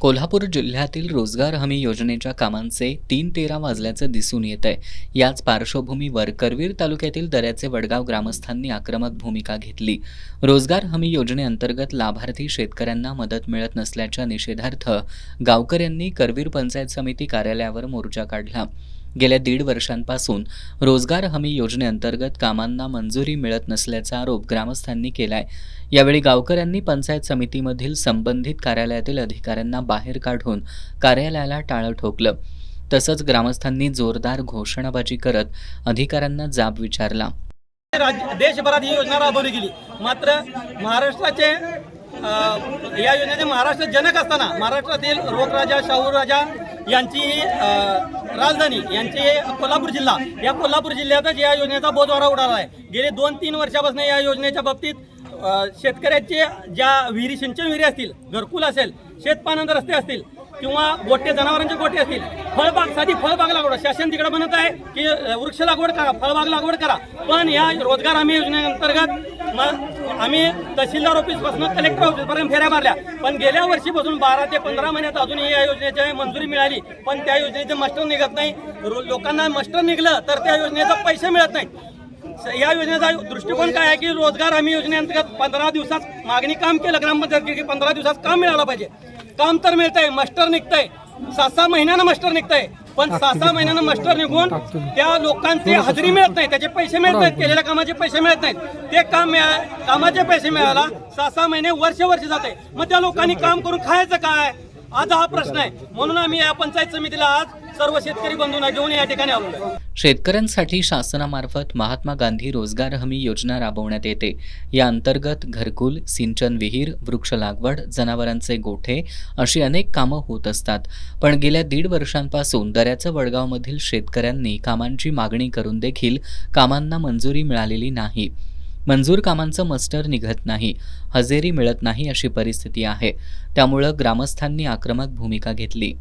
कोल्हापूर जिल्ह्यातील रोजगार हमी योजनेच्या कामांचे 3-13 वाजल्याचं दिसून येत आहे। याच पार्श्वभूमीवर करवीर तालुक्यातील दऱ्याचे वडगाव ग्रामस्थांनी आक्रमक भूमिका घेतली। रोजगार हमी योजनेअंतर्गत लाभार्थी शेतकऱ्यांना मदत मिळत नसल्याच्या निषेधार्थ गावकऱ्यांनी करवीर पंचायत समिती कार्यालयावर मोर्चा काढला। गेल्या 1.5 वर्षांपासून रोजगार हमी योजनेअंतर्गत कामांना मंजुरी मिळत नसल्याचा आरोप ग्रामस्थांनी केलाय। यावेळी गावकऱ्यांनी पंचायत समितीमधील संबंधित कार्यालयातील अधिकाऱ्यांना बाहेर काढून कार्यालयाला टाळं ठोकलं। तसंच ग्रामस्थांनी जोरदार घोषणाबाजी करत अधिकाऱ्यांना जाब विचारला। देशभरात ही योजना राबवली गेली, मात्र महाराष्ट्राचे या योजनेचे महाराष्ट्र जनक असताना महाराष्ट्रातील रोगराजा शाहू राजा यांची राजधानी यांची कोल्हापूर जिल्हा, या कोल्हापूर जिल्ह्यातच या योजनेचा बोजवारा उडाला आहे। गेले 2-3 वर्षापासून या योजनेच्या बाबतीत शेतकऱ्याचे ज्या विहिरी, सिंचन विहिरी असतील, घरकुल असेल, शेतपानंद रस्ते असतील किंवा गोटे जनावरांचे गोटे असतील, फळबाग, साधी फळबाग लागवड, शासन तिकडे म्हणत आहे की वृक्ष लागवड करा, फळबाग लागवड करा, पण या रोजगार हमी योजनेअंतर्गत आम्ही तहसीलदार ऑफिसपासून कलेक्टर ऑफिसपर्यंत फेऱ्या मारल्या, पण गेल्या वर्षीपासून 12 ते 15 महिन्यात अजूनही या योजनेची मंजुरी मिळाली, पण त्या योजनेचे मास्टर निघत नाही। लोकांना मास्टर निघलं तर त्या योजनेचे पैसे मिळत नाहीत। या योजनेचा दृष्टिकोन काय आहे की रोजगार हमी योजनेअंतर्गत 15 दिवसात मागणी काम केलं ग्रामपंचायत की 15 दिवसात काम मिळालं पाहिजे। काम तर मिळतंय, मास्टर निघतंय, 6-6 महिन्यानं मास्टर निघतंय, पण 6-6 महिन्यानं मास्टर निघून त्या लोकांची हजेरी मिळत नाही, त्याचे पैसे मिळत नाहीत, केलेल्या कामाचे पैसे मिळत नाहीत। ते कामाचे पैसे मिळायला 6-6 महिने, वर्ष जाते, मग त्या लोकांनी काम करून खायचं काय? आज हा प्रश्न आहे। म्हणून आम्ही या पंचायत समितीला आज सर्व शेतकरी बंधूंना घेऊन या ठिकाणी आलो। शेतकऱ्यांसाठी शासनामार्फत महात्मा गांधी रोजगार हमी योजना राबवण्यात येते। या अंतर्गत घरकुल, सिंचन विहीर, वृक्ष लागवड, जनावरांचे गोठे अशी अनेक कामं होत असतात। पण गेल्या 1.5 वर्षांपासून दऱ्याचं वडगावमधील शेतकऱ्यांनी कामांची मागणी करून देखील कामांना मंजुरी मिळालेली नाही। मंजूर कामांचं मास्टर निघत नाही, हजेरी मिळत नाही अशी परिस्थिती आहे। त्यामुळे ग्रामस्थांनी आक्रमक भूमिका घेतली।